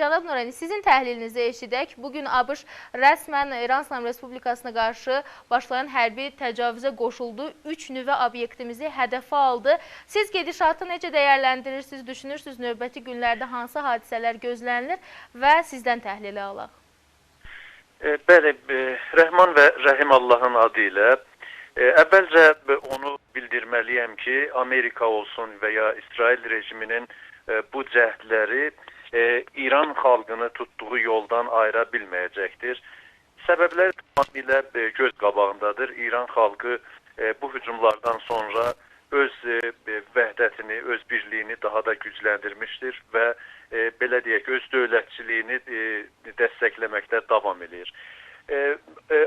cənab Nurani, sizin təhlilinizi eşidək. Bugün ABŞ rəsmən İran İslam Respublikasına qarşı başlayan hərbi təcavüzə qoşuldu. 3 nüvə obyektimizi hədəfə aldı. Siz gedişatı necə dəyərləndirirsiniz, düşünürsünüz? Növbəti günlərdə hansı hadisələr gözlənilir və sizdən təhlili alaq? Bəli, Rəhman və Rəhim Allahın adı ilə əvvəlcə onu bildirməliyəm ki, Amerika olsun və ya İsrail rejiminin bu cəhdləri İran xalqını tutduğu yoldan ayıra bilməyəcəkdir. Səbəblər tamamilə göz qabağındadır. İran xalqı bu hücumlardan sonra öz vəhdətini, öz birliyini daha da gücləndirmişdir və belə deyək, öz dövlətçiliyini dəstəkləməkdə davam edir.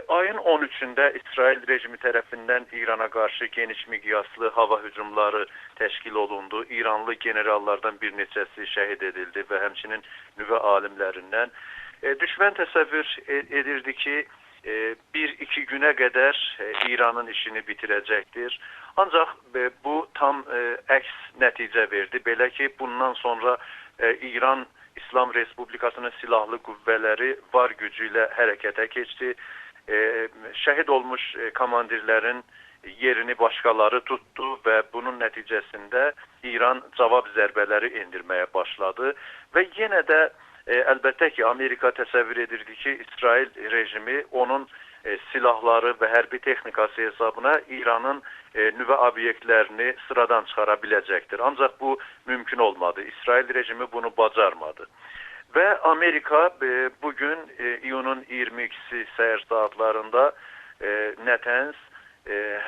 Ayın 13-də İsrail rejimi tərəfindən İrana qarşı geniş miqyaslı hava hücumları təşkil olundu. İranlı generallardan bir neçəsi şəhid edildi və həmçinin nüvə alimlərindən. Düşmən təsəvvür edirdi ki, 1-2 günə qədər İranın işini bitirəcəkdir. Ancaq bu tam əks nəticə verdi. Belə ki, bundan sonra İran İslam Respublikasının silahlı qüvvələri var gücü ilə hərəkətə keçdi. Şəhid olmuş komandirlərin yerini başqaları tutdu və bunun nəticəsində İran cavab zərbələri endirməyə başladı. Və yenə də əlbəttə ki, Amerika təsəvvür edirdi ki, İsrail rejimi onun silahları və hərbi texnikası hesabına İranın nüvə obyektlərini sıradan çıxara biləcəkdir. Ancaq bu mümkün olmadı. İsrail rejimi bunu bacarmadı. Və Amerika bugün iyunun 22-si səhər saatlarında Natanz,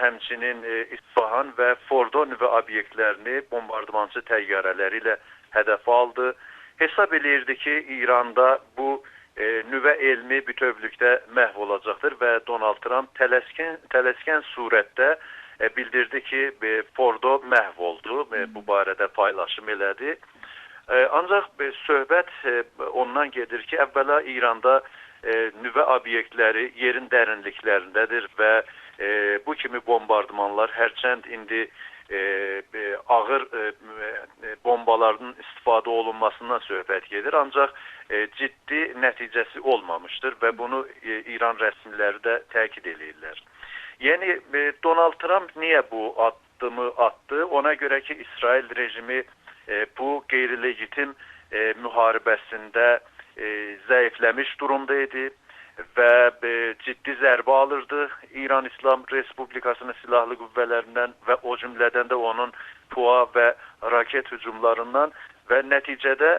həmçinin İsfahan və Fordo nüvə obyektlərini bombardımançı təyyarələri ilə hədəf aldı. Hesab eləyirdi ki, İranda bu nüvə elmi bütövlükdə məhv olacaqdır və Donald Trump tələskən surətdə bildirdi ki, Fordo məhv oldu, bu barədə paylaşım elədi. Ancaq söhbət ondan gedir ki, əvvəla İranda nüvə obyektləri yerin dərinliklərindədir və bu kimi bombardımanlar hərçənd indi ağır bombaların istifadə olunmasından söhbət gedir. Ancaq ciddi nəticəsi olmamışdır və bunu İran rəsmiləri də təkid edirlər. Yəni, Donald Trump niyə bu addımı attı? Ona görə ki, İsrail rejimi bu qeyri-legitim müharibəsində zəifləmiş durumda idi və ciddi zərbə alırdı İran İslam Respublikasının silahlı qüvvələrindən və o cümlədən də onun PUA və raket hücumlarından və nəticədə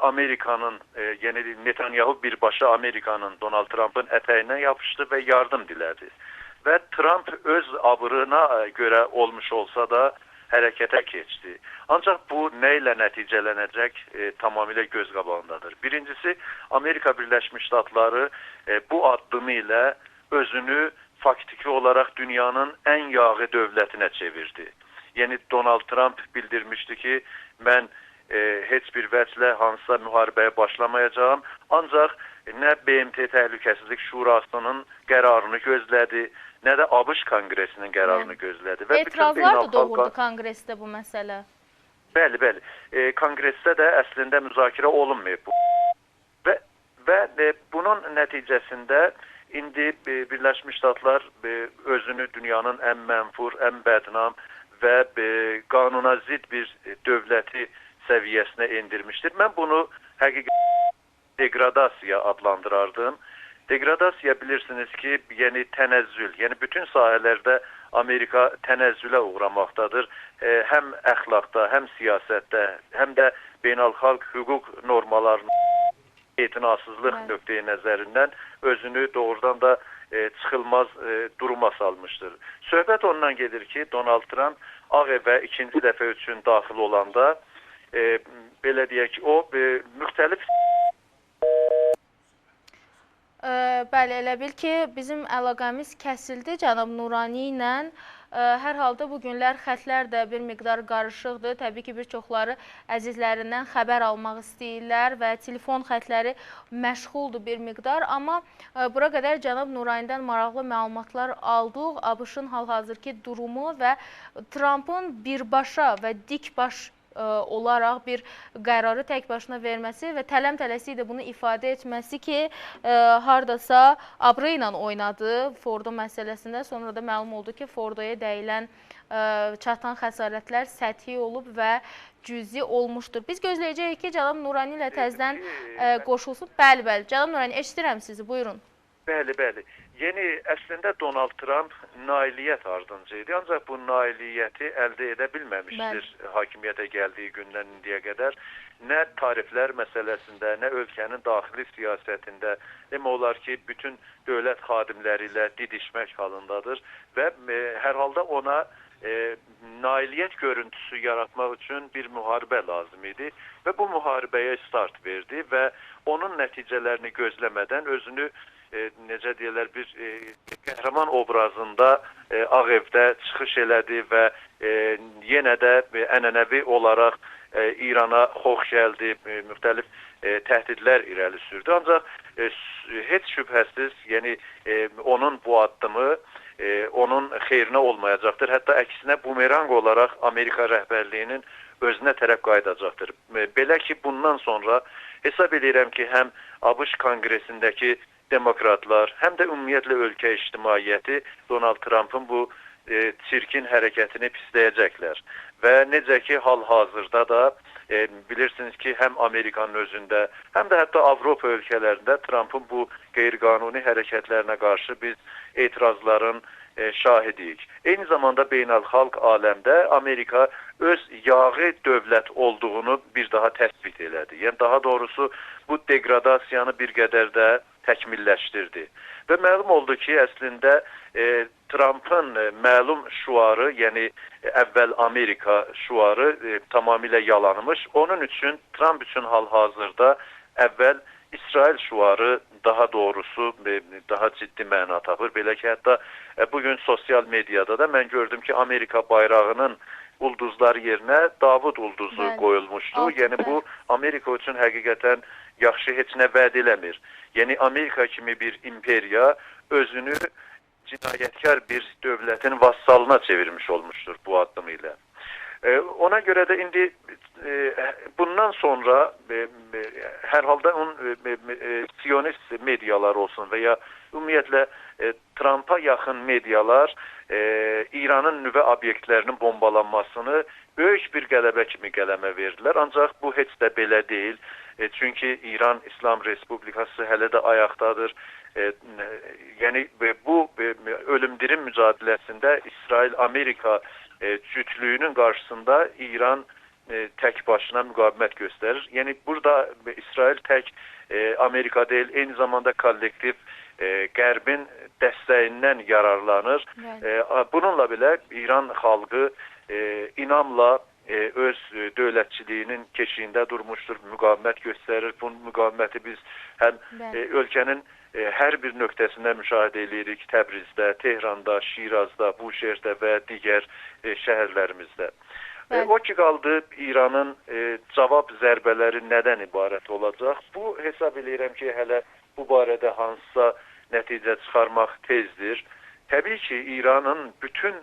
Amerikanın, yəni Netanyahu birbaşa Amerikanın, Donald Trump'ın ətəyindən yapışdı və yardım dilədi. Və Trump öz abırına görə olmuş olsa da hərəkətə keçdi. Ancaq bu nə ilə nəticələnəcək tamamilə göz qabağındadır. Birincisi, Amerika Birləşmiş Ştatları bu addımı ilə özünü faktiki olaraq dünyanın ən yağı dövlətinə çevirdi. Yəni, Donald Trump bildirmişdi ki, mən heç bir vəclə hansısa müharibəyə başlamayacağım, ancaq nə BMT Təhlükəsizlik Şurasının qərarını gözlədi, nə də ABŞ Konqresinin qərarını gözlədi. Etirazlar da doğurdu Konqresdə bu məsələ. Bəli, bəli. Konqresdə də əslində müzakirə olunmayıb. Və bunun nəticəsində indi Birləşmiş Ştatlar özünü dünyanın ən mənfur, ən bədnam və qanuna zidd bir dövləti səviyyəsinə endirmişdir. Mən bunu həqiqətən degradasiya adlandırardım. Degradasiya bilirsiniz ki, yəni tənəzzül, yəni bütün sahələrdə Amerika tənəzzülə uğramaqdadır. Həm əxlaqda, həm siyasətdə, həm də beynəlxalq hüquq normalarının etinasızlıq nöqteyi nəzərindən özünü doğrudan da çıxılmaz duruma salmışdır. Söhbət ondan gedir ki, Donald Trump Ağ Evə ikinci dəfə üçün daxil olanda belə deyək ki, o müxtəlif Bəli, elə bil ki, bizim əlaqəmiz kəsildi cənab Nurani ilə. Hər halda bu günlər xətlər də bir miqdar qarışıqdır. Təbii ki, bir çoxları əzizlərindən xəbər almaq istəyirlər və telefon xətləri məşğuldur bir miqdar. Amma bura qədər cənab Nuranidən maraqlı məlumatlar aldıq. ABŞ-ın hal-hazırki durumu və Trump'ın birbaşa və dikbaş olaraq bir qərarı tək başına verməsi və tələm-tələsik də bunu ifadə etməsi ki, hardasa Abra ilə oynadı Fordo məsələsində. Sonra da məlum oldu ki, Fordoya dəyilən çatan xəsarətlər səthi olub və cüzi olmuşdur. Biz gözləyəcəyik ki, cənab Nurani ilə təzədən qoşulsun. Bəli, bəli. Cənab Nurani, eşidirəm sizi. Buyurun. Bəli, bəli. Yəni, əslində Donald Trump nailiyyət ardınca idi. Ancaq bu nailiyyəti əldə edə bilməmişdir hakimiyyətə gəldiyi gündən indiyə qədər. Nə tariflər məsələsində, nə ölkənin daxili siyasətində demək olar ki, bütün dövlət xadimləri ilə didişmək halındadır və hər halda ona nailiyyət görüntüsü yaratmaq üçün bir müharibə lazım idi və bu müharibəyə start verdi və onun nəticələrini gözləmədən özünü necə deyirlər, bir qəhrəman obrazında Ağ Evdə çıxış elədi və yenə də ənənəvi olaraq İrana xoş gəldi, müxtəlif təhdidlər irəli sürdü. Ancaq heç şübhəsiz, yəni onun bu addımı onun xeyrinə olmayacaqdır. Hətta əksinə bumerang olaraq Amerika rəhbərliyinin özünə tərəf qayıdacaqdır. Belə ki, bundan sonra hesab edirəm ki, həm ABŞ Konqresindəki demokratlar, həm də ümumiyyətlə ölkə ictimaiyyəti Donald Trump'ın bu çirkin hərəkətini pisləyəcəklər. Və necə ki, hal-hazırda da bilirsiniz ki, həm Amerikanın özündə, həm də hətta Avropa ölkələrində Trump'ın bu qeyri-qanuni hərəkətlərinə qarşı biz etirazların şahidiyik. Eyni zamanda beynəlxalq aləmdə Amerika öz yağı dövlət olduğunu bir daha təsbit elədi. Yəni, daha doğrusu bu degradasiyanı bir qədər də təkmilləşdirdi. Və məlum oldu ki, əslində Trump'ın məlum şuarı, yəni əvvəl Amerika şuarı tamamilə yalanmış. Onun üçün, Trump üçün hal-hazırda əvvəl İsrail şuarı daha doğrusu daha ciddi məna tapır. Belə ki, hətta bugün sosial mediada da mən gördüm ki, Amerika bayrağının ulduzlar yerinə Davud ulduzu qoyulmuşdu. Yəni bu Amerika üçün həqiqətən yaxşı heç nə vəd eləmir. Yəni Amerika kimi bir imperiya özünü cinayətkar bir dövlətin vassalına çevirmiş olmuşdur bu addımı ilə. Ona görə də indi bundan sonra hər halda siyonist medialar olsun və ya ümumiyyətlə Trump'a yaxın medialar İranın nüvə obyektlərinin bombalanmasını böyük bir qələbə kimi qələmə verdilər. Ancaq bu heç də belə deyil. Çünki İran İslam Respublikası hələ də ayaqdadır. Yəni bu ölüm-dirim mücadeləsində İsrail-Amerika cütlüyünün qarşısında İran tək başına müqavimət göstərir. Yəni burada İsrail tək Amerika deyil, eyni zamanda kollektiv Qərbin dəstəyindən yararlanır. Bununla belə İran xalqı inamla öz dövlətçiliyinin keşiyində durmuşdur, müqavimət göstərir. Bu müqaviməti biz həm ölkənin hər bir nöqtəsində müşahidə edirik. Təbrizdə, Tehranda, Şirazda, Buşehirdə və digər şəhərlərimizdə. O ki qaldı İranın cavab zərbələri nədən ibarət olacaq? Bu hesab edirəm ki, hələ bu barədə hansısa nəticə çıxarmaq tezdir. Təbii ki, İranın bütün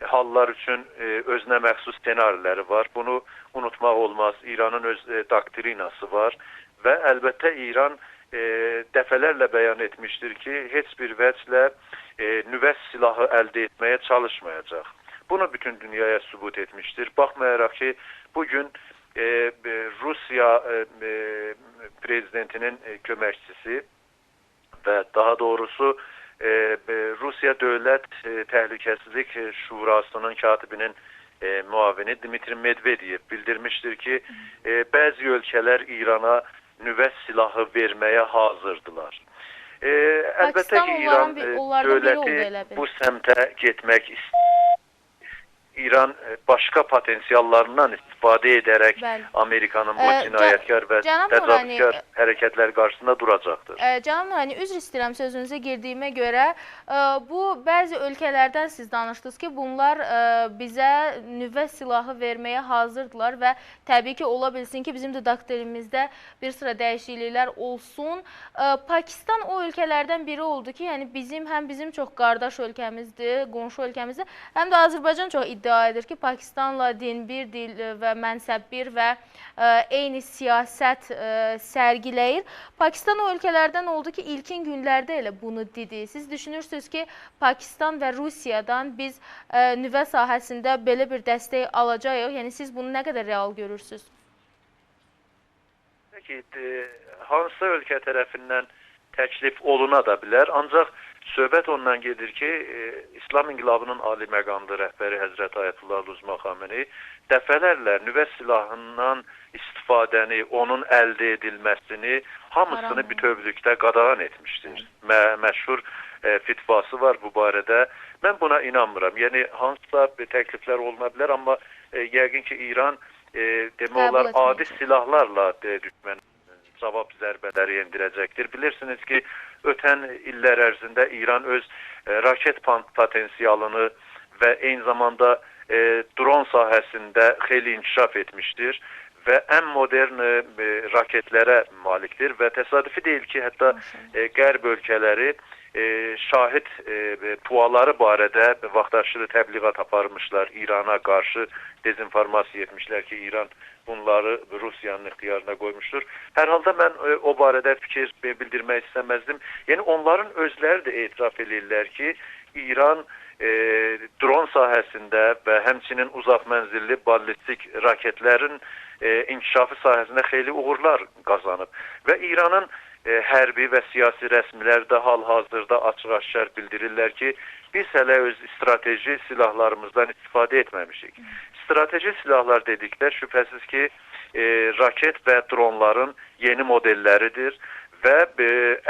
hallar üçün özünə məxsus ssenariləri var. Bunu unutmaq olmaz. İranın öz doktrinası var və əlbəttə İran dəfələrlə bəyan etmişdir ki, heç bir vəclə nüvə silahı əldə etməyə çalışmayacaq. Bunu bütün dünyaya sübut etmişdir. Baxmayaraq ki, bugün Rusiya prezidentinin köməkçisi və daha doğrusu Rusiya Dövlət Təhlükəsizlik Şurasının katibinin müavini Dmitri Medvedev bildirmişdir ki, bəzi ölkələr İrana nüvə silahı verməyə hazırdılar. Əlbəttə ki, İran dövləti bu səmtə getmək istəyir. İran başqa potensiallarından istifadə edərək Amerikanın bu cinayətkar və təcavüzkar hərəkətlər qarşısında duracaqdır. Cənab Nurani, üzr istəyirəm sözünüzə girdiyimə görə, bu bəzi ölkələrdən siz danışdınız ki, bunlar bizə nüvə silahı verməyə hazırdılar və təbii ki, ola bilsin ki, bizim də doktrinimizdə bir sıra dəyişikliklər olsun. Pakistan o ölkələrdən biri oldu ki, yəni həm bizim çox qardaş ölkəmizdir, qonşu ölkəmizdir, həm də Azərbaycan çox iddialı iddia edir ki, Pakistanla din bir, dil və mənsəb bir və eyni siyasət sərgiləyir. Pakistan o ölkələrdən oldu ki, ilkin günlərdə elə bunu dedi. Siz düşünürsünüz ki, Pakistan və Rusiyadan biz nüvə sahəsində belə bir dəstək alacağıq? Yəni, siz bunu nə qədər real görürsünüz? Peki, hansı ölkə tərəfindən təklif oluna da bilər. Ancaq söhbət ondan gedir ki, İslam İnqilabının ali məqamlı rəhbəri Həzrət Ayətullah Luzma Xameni dəfələrlə nüvə silahından istifadəni, onun əldə edilməsini, hamısını bütövlükdə qadağan etmişdir. Məşhur fitvası var bu barədə. Mən buna inanmıram. Yəni, hansısa təkliflər oluna bilər, amma yəqin ki, İran demək olar adi silahlarla düşmən cavab zərbələri endirəcəkdir. Bilirsiniz ki, ötən illər ərzində İran öz raket potensialını və eyni zamanda dron sahəsində xeyli inkişaf etmişdir və ən modern raketlərə malikdir və təsadüfi deyil ki, hətta qərb ölkələri şahid puaları barədə vaxtaşırı təbliğat aparmışlar. İrana qarşı dezinformasiya etmişlər ki, İran bunları Rusiyanın ixtiyarına qoymuşdur. Hər halda mən o barədə fikir bildirmək istəməzdim. Yəni, onların özləri də etiraf edirlər ki, İran dron sahəsində və həmçinin uzaq mənzilli ballistik raketlərin inkişafı sahəsində xeyli uğurlar qazanıb. Və İranın hərbi və siyasi rəsmilər də hal-hazırda açıq-aşkar bildirirlər ki, biz hələ öz strateji silahlarımızdan istifadə etməmişik. Strateji silahlar dedikdə şübhəsiz ki, raket və dronların yeni modelləridir və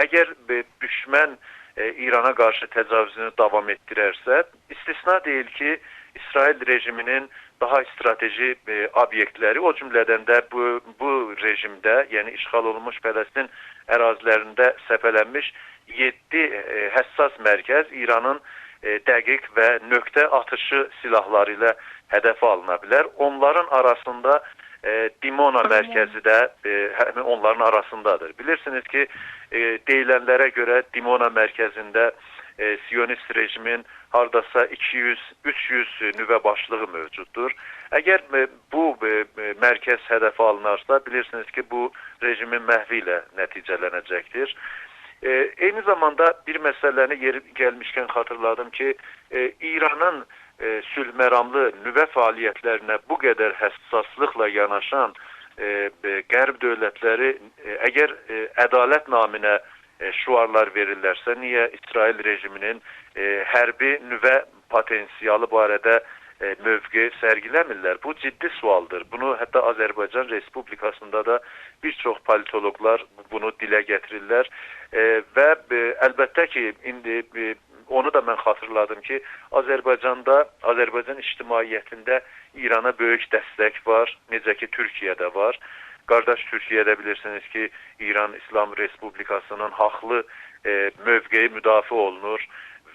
əgər düşmən İrana qarşı təcavüzünü davam etdirərsə, istisna deyil ki, İsrail rejiminin daha strateji obyektləri, o cümlədən də bu rejimdə, yəni işğal olunmuş Fələstin ərazilərində səpələnmiş 7 həssas mərkəz İranın dəqiq və nöqtə atışı silahları ilə hədəfə alına bilər. Onların arasında Dimona mərkəzi də onların arasındadır. Bilirsiniz ki, deyilənlərə görə Dimona mərkəzində Siyonist rejimin hardasa 200-300 nüvə başlığı mövcuddur. Əgər bu mərkəz hədəfə alınarsa, bilirsiniz ki, bu rejimin məhvi ilə nəticələnəcəkdir. Eyni zamanda bir məsələni yeri gəlmişkən xatırladım ki, İranın sülhməramlı nüvə fəaliyyətlərinə bu qədər həssaslıqla yanaşan qərb dövlətləri əgər ədalət naminə şüarlar verirlərsə, niyə İsrail rejiminin hərbi nüvə potensialı barədə mövqe sərgiləmirlər? Bu ciddi sualdır. Bunu hətta Azərbaycan Respublikasında da bir çox politologlar bunu dilə gətirirlər və əlbəttə ki, indi onu da mən xatırladım ki, Azərbaycan ictimaiyyətində İrana böyük dəstək var, necə ki, Türkiyədə var. Qardaş Türkiyədə bilirsiniz ki, İran İslam Respublikasının haqlı mövqeyi müdafiə olunur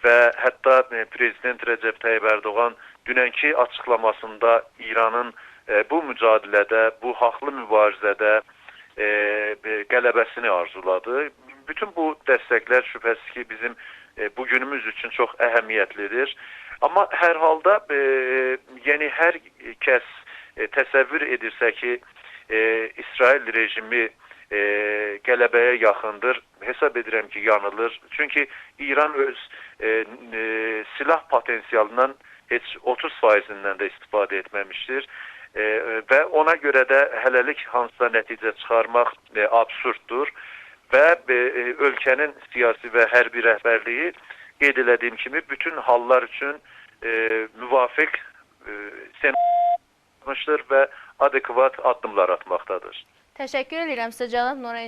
və hətta Prezident Rəcəb Tayyib Ərdoğan dünənki açıqlamasında İranın bu mücadilədə, bu haqlı mübarizədə qələbəsini arzuladı. Bütün bu dəstəklər şübhəsiz ki, bizim bugünümüz üçün çox əhəmiyyətlidir. Amma hər halda, yəni hər kəs təsəvvür edirsə ki, İsrail rejimi qələbəyə yaxındır, hesab edirəm ki, yanılır. Çünki İran öz silah potensialından heç 30%-dən də istifadə etməmişdir və ona görə də hələlik hansısa nəticə çıxarmaq absurddur və ölkənin siyasi və hərbi rəhbərliyi qeyd elədiyim kimi bütün hallar üçün müvafiq senaryolar və adekvat addımlar atmaqdadır. Təşəkkür edirəm sizə, cənab Nuray.